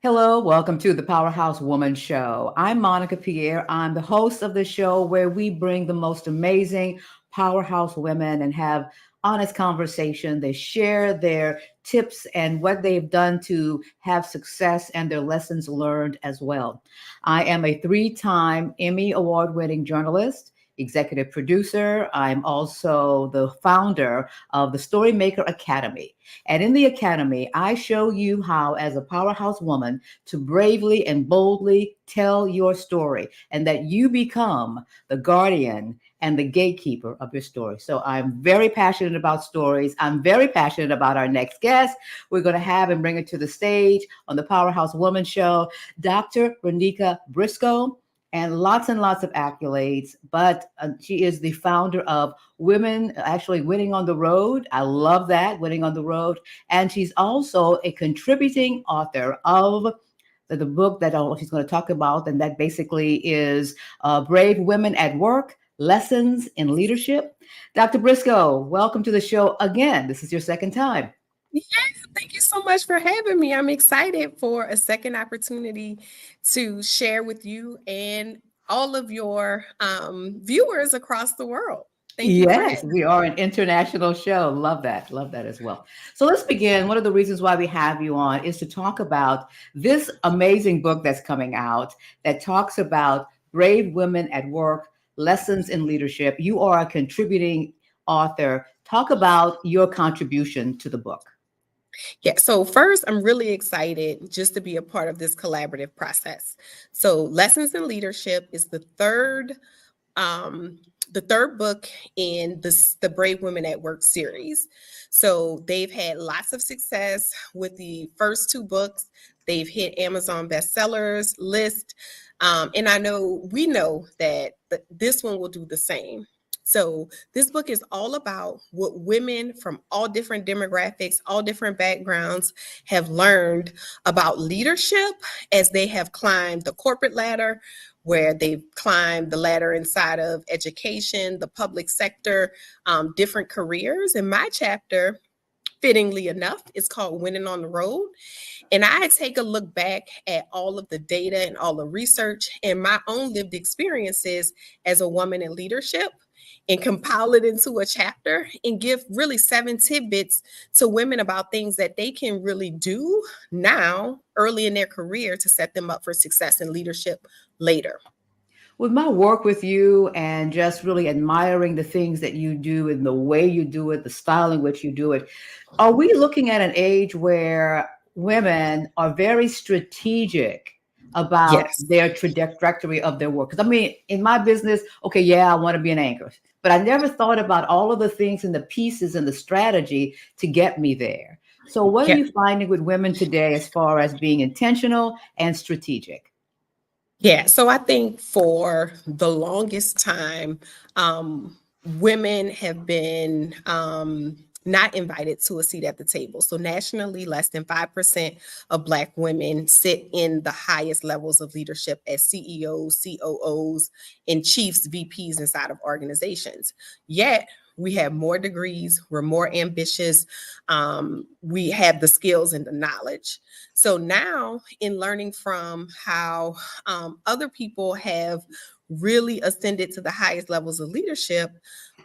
Hello, welcome to the Powerhouse Woman Show. I'm Monica Pierre. I'm the host of the show where we bring the most amazing powerhouse women and have honest conversation. They share their tips and what they've done to have success and their lessons learned as well. I am a three-time Emmy award-winning journalist, executive producer. I'm also the founder of the Storymaker Academy. And in the Academy, I show you how, as a powerhouse woman, to bravely and boldly tell your story and that you become the guardian and the gatekeeper of your story. So I'm very passionate about stories. I'm very passionate about our next guest. We're going to have and bring it to the stage on the Powerhouse Woman Show, Dr. Ronicka Briscoe, and lots of accolades. But she is the founder of Women Actually Winning on the Road. I love that, Winning on the Road. And she's also a contributing author of the book that she's going to talk about. And that basically is Brave Women at Work, Lessons in Leadership. Dr. Briscoe, welcome to the show again. This is your second time. Yeah, thank you so much for having me. I'm excited for a second opportunity to share with you and all of your viewers across the world. Thank you for Yes, having me. we are an international show. Love that. Love that as well. So let's begin. One of the reasons why we have you on is to talk about this amazing book that's coming out that talks about brave women at work, lessons in leadership. You are a contributing author. Talk about your contribution to the book. Yeah, so first, I'm really excited just to be a part of this collaborative process. So, Lessons in Leadership is um, the third book in the Brave Women at Work series. So they've had lots of success with the first two books. They've hit Amazon bestsellers list. And we know that this one will do the same. So this book is all about what women from all different demographics, all different backgrounds have learned about leadership as they have climbed the corporate ladder, where they've climbed the ladder inside of education, the public sector, different careers. And my chapter, fittingly enough, is called Winning on the Road. And I take a look back at all of the data and all the research and my own lived experiences as a woman in leadership and compile it into a chapter and give really 7 tidbits to women about things that they can really do now, early in their career, to set them up for success in leadership later. With my work with you and just really admiring the things that you do and the way you do it, the style in which you do it, are we looking at an age where women are very strategic about Yes. their trajectory of their work? Because I mean, in my business, okay, yeah, I want to be an anchor, but I never thought about all of the things and the pieces and the strategy to get me there. So, what are Yeah. you finding with women today as far as being intentional and strategic? Yeah, so I think for the longest time, women have been not invited to a seat at the table. So nationally, less than 5% of Black women sit in the highest levels of leadership as CEOs, COOs, and chiefs, VPs inside of organizations. Yet, we have more degrees, we're more ambitious, we have the skills and the knowledge. So now, in learning from how other people have really ascended to the highest levels of leadership,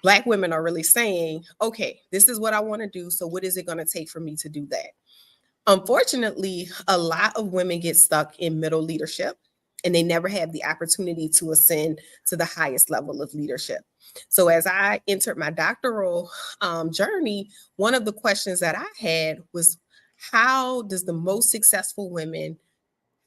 Black women are really saying, okay, this is what I want to do. So, what is it going to take for me to do that? Unfortunately, a lot of women get stuck in middle leadership and they never have the opportunity to ascend to the highest level of leadership. So, as I entered my doctoral journey, one of the questions that I had was, how does the most successful women,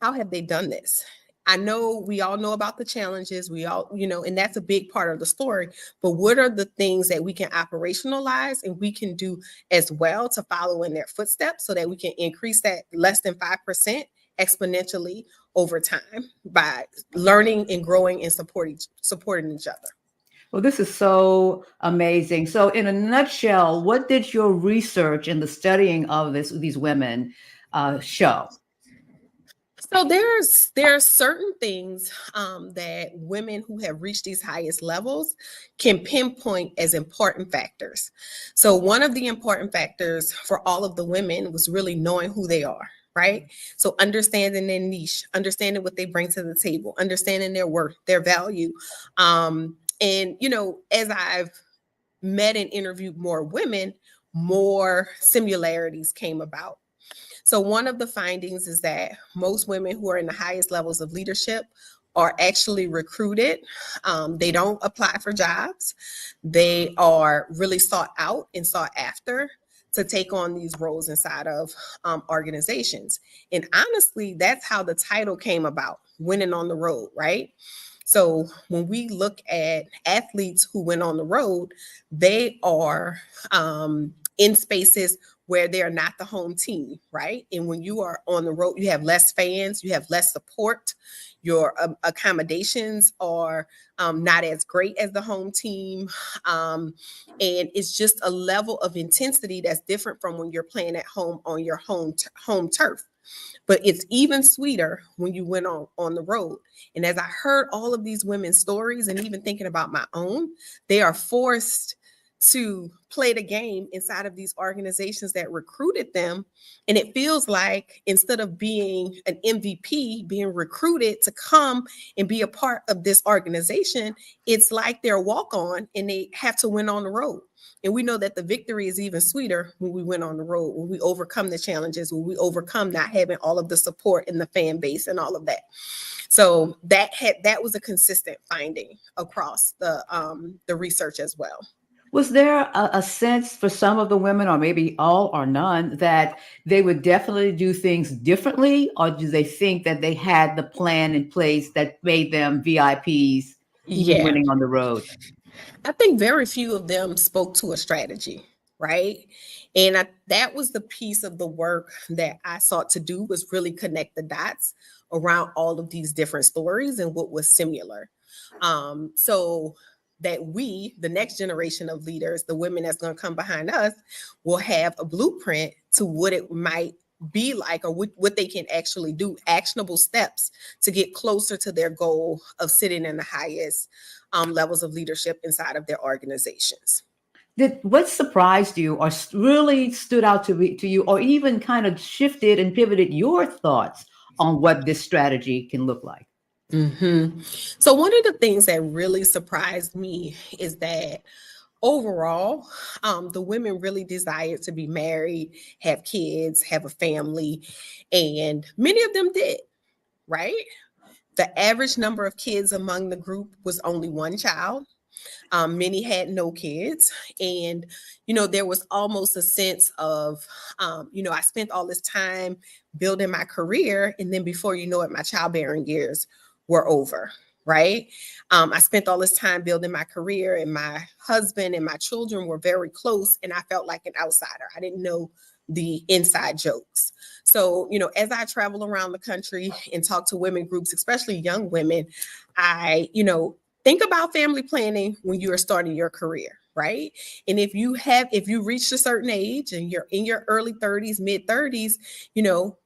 how have they done this? I know we all know about the challenges, we all, and that's a big part of the story. But what are the things that we can operationalize and we can do as well to follow in their footsteps so that we can increase that less than 5% exponentially over time by learning and growing and supporting each other? Well, this is so amazing. So, in a nutshell, what did your research and the studying of these women show? So there's certain things that women who have reached these highest levels can pinpoint as important factors. So one of the important factors for all of the women was really knowing who they are. right? So understanding their niche, understanding what they bring to the table, understanding their worth, their value. And, as I've met and interviewed more women, more similarities came about. So, one of the findings is that most women who are in the highest levels of leadership are actually recruited. They don't apply for jobs, they are really sought out and sought after to take on these roles inside of organizations. And honestly, that's how the title came about, Winning on the Road, right? So when we look at athletes who went on the road, they are in spaces where they're not the home team, right? And when you are on the road, you have less fans, you have less support, your accommodations are not as great as the home team. And it's just a level of intensity that's different from when you're playing at home on your home turf. But it's even sweeter when you went on the road. And as I heard all of these women's stories and even thinking about my own, they are forced to play the game inside of these organizations that recruited them. And it feels like instead of being an MVP, being recruited to come and be a part of this organization, it's like they're a walk-on and they have to win on the road. And we know that the victory is even sweeter when we went on the road, when we overcome the challenges, when we overcome not having all of the support in the fan base and all of that. So that was a consistent finding across the research as well. Was there a sense for some of the women, or maybe all or none, that they would definitely do things differently, or do they think that they had the plan in place that made them VIPs, even Yeah. winning on the road? I think very few of them spoke to a strategy, right? And that was the piece of the work that I sought to do, was really connect the dots around all of these different stories and what was similar. So that we, the next generation of leaders, the women that's going to come behind us, will have a blueprint to what it might be like, or what they can actually do, actionable steps to get closer to their goal of sitting in the highest levels of leadership inside of their organizations. What surprised you, or really stood out to you, or even kind of shifted and pivoted your thoughts on what this strategy can look like? So one of the things that really surprised me is that overall, the women really desired to be married, have kids, have a family, and many of them did, right? The average number of kids among the group was only one child. Many had no kids. And, there was almost a sense of, I spent all this time building my career. And then before you know it, my childbearing years were over. Right. I spent all this time building my career, and my husband and my children were very close. And I felt like an outsider. I didn't know the inside jokes. So, as I travel around the country and talk to women groups, especially young women, I, think about family planning when you are starting your career, right? And if you reached a certain age and you're in your early 30s, mid 30s,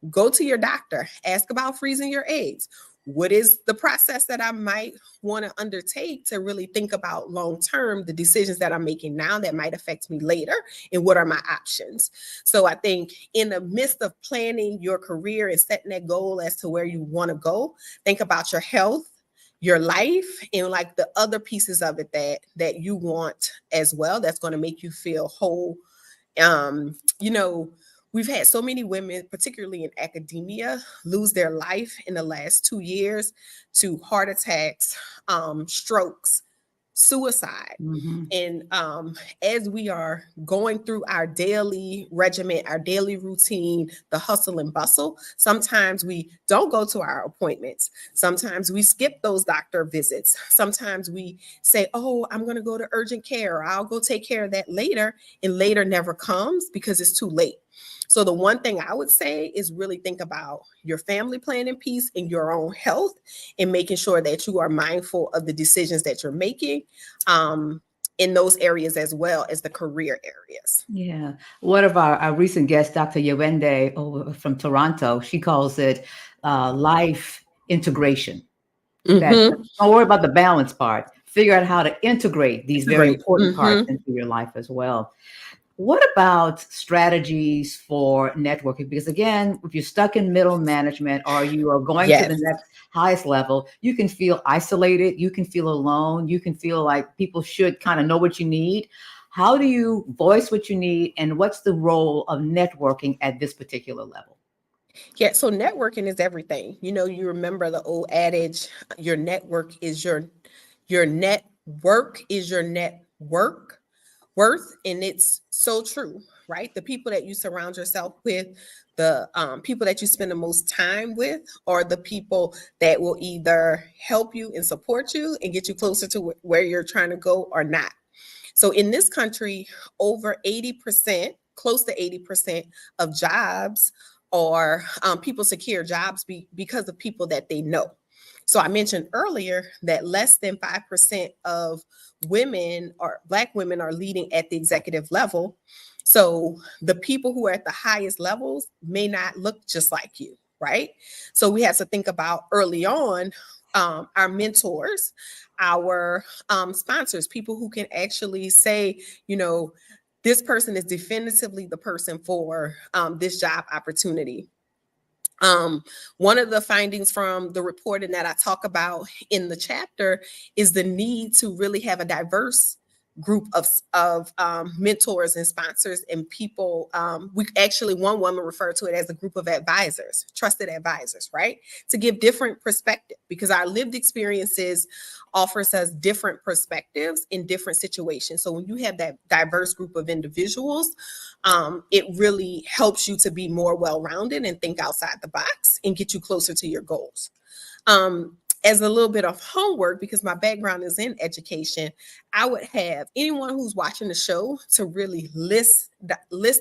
go to your doctor, ask about freezing your eggs. What is the process that I might want to undertake to really think about long term the decisions that I'm making now that might affect me later, and what are my options? So I think in the midst of planning your career and setting that goal as to where you want to go, think about your health, your life, and like the other pieces of it that you want as well, that's going to make you feel whole. You know, we've had so many women, particularly in academia, lose their life in the last 2 years to heart attacks, strokes, suicide. Mhm. And as we are going through our daily regimen, our daily routine, the hustle and bustle, sometimes we don't go to our appointments. Sometimes we skip those doctor visits. Sometimes we say, oh, I'm going to go to urgent care, or I'll go take care of that later. And later never comes because it's too late. So the one thing I would say is really think about your family planning piece and your own health, and making sure that you are mindful of the decisions that you're making in those areas as well as the career areas. Yeah. One of our recent guests, Dr. Yewende from Toronto, she calls it life integration. That Mm-hmm. don't worry about the balance part. Figure out how to integrate these very Great. important parts Mm-hmm. into your life as well. What about strategies for networking? Because again, if you're stuck in middle management or you are going to the Yes. next highest level, you can feel isolated, you can feel alone, you can feel like people should kind of know what you need. How do you voice what you need, and what's the role of networking at this particular level? Yeah, so networking is everything. You remember the old adage, your network is your net work is your net worth, and it's so true, right? The people that you surround yourself with, the people that you spend the most time with, are the people that will either help you and support you and get you closer to where you're trying to go or not. So in this country, over 80%, close to 80% of jobs are people secure jobs because of people that they know. So I mentioned earlier that less than 5% of women or Black women are leading at the executive level. So the people who are at the highest levels may not look just like you, right? So we have to think about early on our mentors, our sponsors, people who can actually say, this person is definitively the person for this job opportunity. One of the findings from the reporting that I talk about in the chapter is the need to really have a diverse group of mentors and sponsors and people. We actually, one woman referred to it as a group of advisors, trusted advisors, right? To give different perspective, because our lived experiences offers us different perspectives in different situations. So when you have that diverse group of individuals, it really helps you to be more well-rounded and think outside the box and get you closer to your goals. As a little bit of homework, because my background is in education, I would have anyone who's watching the show to really list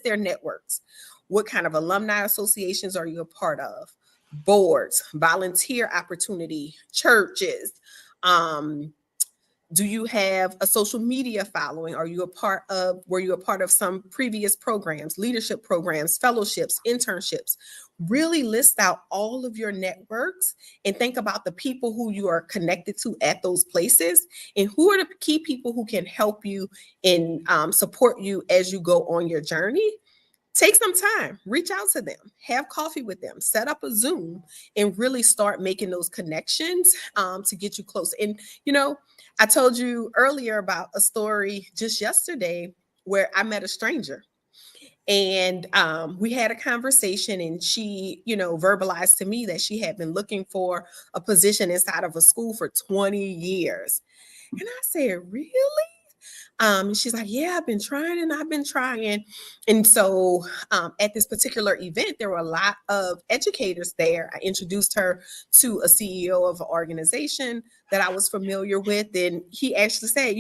their networks. What kind of alumni associations are you a part of? Boards, volunteer opportunity, churches. Do you have a social media following? Were you a part of some previous programs, leadership programs, fellowships, internships? Really list out all of your networks and think about the people who you are connected to at those places, and who are the key people who can help you and support you as you go on your journey. Take some time, reach out to them, have coffee with them, set up a Zoom, and really start making those connections to get you close. And, I told you earlier about a story just yesterday where I met a stranger, and we had a conversation, and she, verbalized to me that she had been looking for a position inside of a school for 20 years. And I said, really? And she's like, yeah, I've been trying and I've been trying. And so at this particular event, there were a lot of educators there. I introduced her to a CEO of an organization that I was familiar with. And he actually said,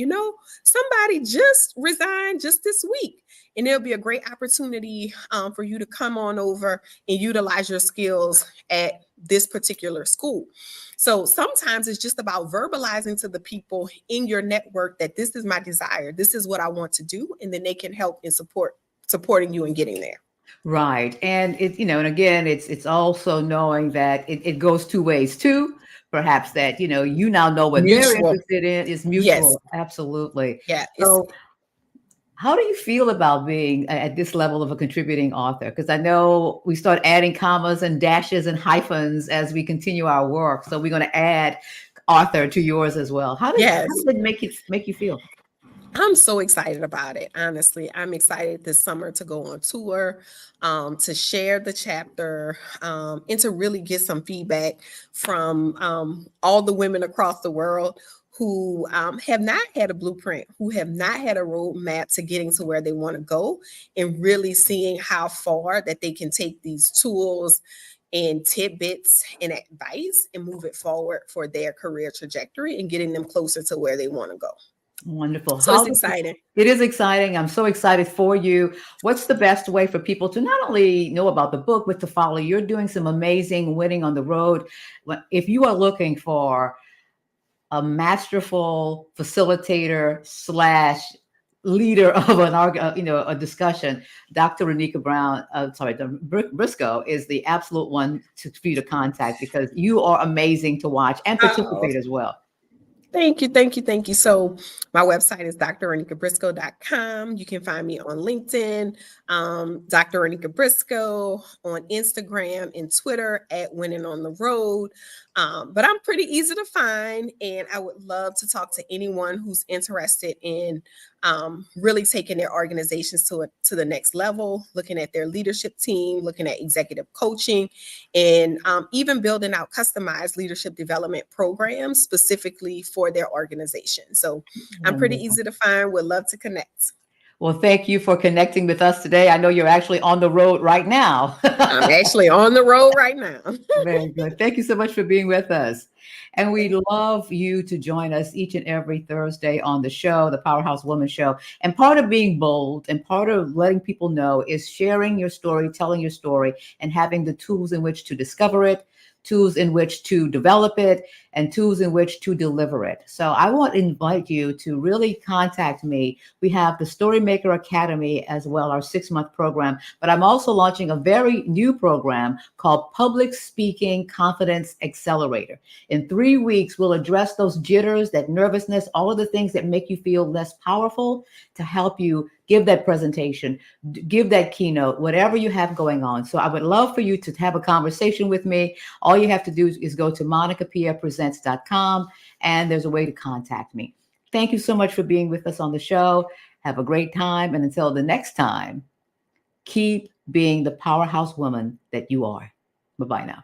somebody just resigned just this week. And there'll be a great opportunity for you to come on over and utilize your skills at this particular school. So sometimes it's just about verbalizing to the people in your network that this is my desire, this is what I want to do, and then they can help in supporting you in getting there. Right. And and again, it's also knowing that it goes two ways too. Perhaps that, you now know what they're Mutual. interested in is Yes. mutual. Absolutely. Yeah. So how do you feel about being at this level of a contributing author? Because I know we start adding commas and dashes and hyphens as we continue our work. So we're going to add author to yours as well. How Yes. does it make you feel? I'm so excited about it. Honestly, I'm excited this summer to go on tour, to share the chapter, and to really get some feedback from all the women across the world who have not had a blueprint, who have not had a roadmap to getting to where they want to go, and really seeing how far that they can take these tools and tidbits and advice and move it forward for their career trajectory and getting them closer to where they want to go. Wonderful. So it's exciting. It is exciting. I'm so excited for you. What's the best way for people to not only know about the book, but to follow? You're doing some amazing winning on the road. If you are looking for a masterful facilitator slash leader of a discussion, Dr. Ronicka Briscoe is the absolute one for you to contact, because you are amazing to watch and Oh, participate as well. Thank you, thank you, thank you. So my website is drronickabriscoe.com. You can find me on LinkedIn, Dr. Ronicka Briscoe, on Instagram and Twitter at Winning on the Road. But I'm pretty easy to find, and I would love to talk to anyone who's interested in really taking their organizations to the next level, looking at their leadership team, looking at executive coaching, and even building out customized leadership development programs specifically for their organization. So I'm pretty easy to find. Would love to connect. Well, thank you for connecting with us today. I know you're actually on the road right now. I'm actually on the road right now. Very good. Thank you so much for being with us. And we'd love you to join us each and every Thursday on the show, the Powerhouse Woman Show. And part of being bold and part of letting people know is sharing your story, telling your story, and having the tools in which to discover it, tools in which to develop it, and tools in which to deliver it. So I want to invite you to really contact me. We have the Storymaker Academy as well, our 6-month program, but I'm also launching a very new program called Public Speaking Confidence Accelerator. In 3 weeks, we'll address those jitters, that nervousness, all of the things that make you feel less powerful to help you give that presentation, give that keynote, whatever you have going on. So I would love for you to have a conversation with me. All you have to do is go to monicapierrepresents.com, and there's a way to contact me. Thank you so much for being with us on the show. Have a great time. And until the next time, keep being the powerhouse woman that you are. Bye-bye now.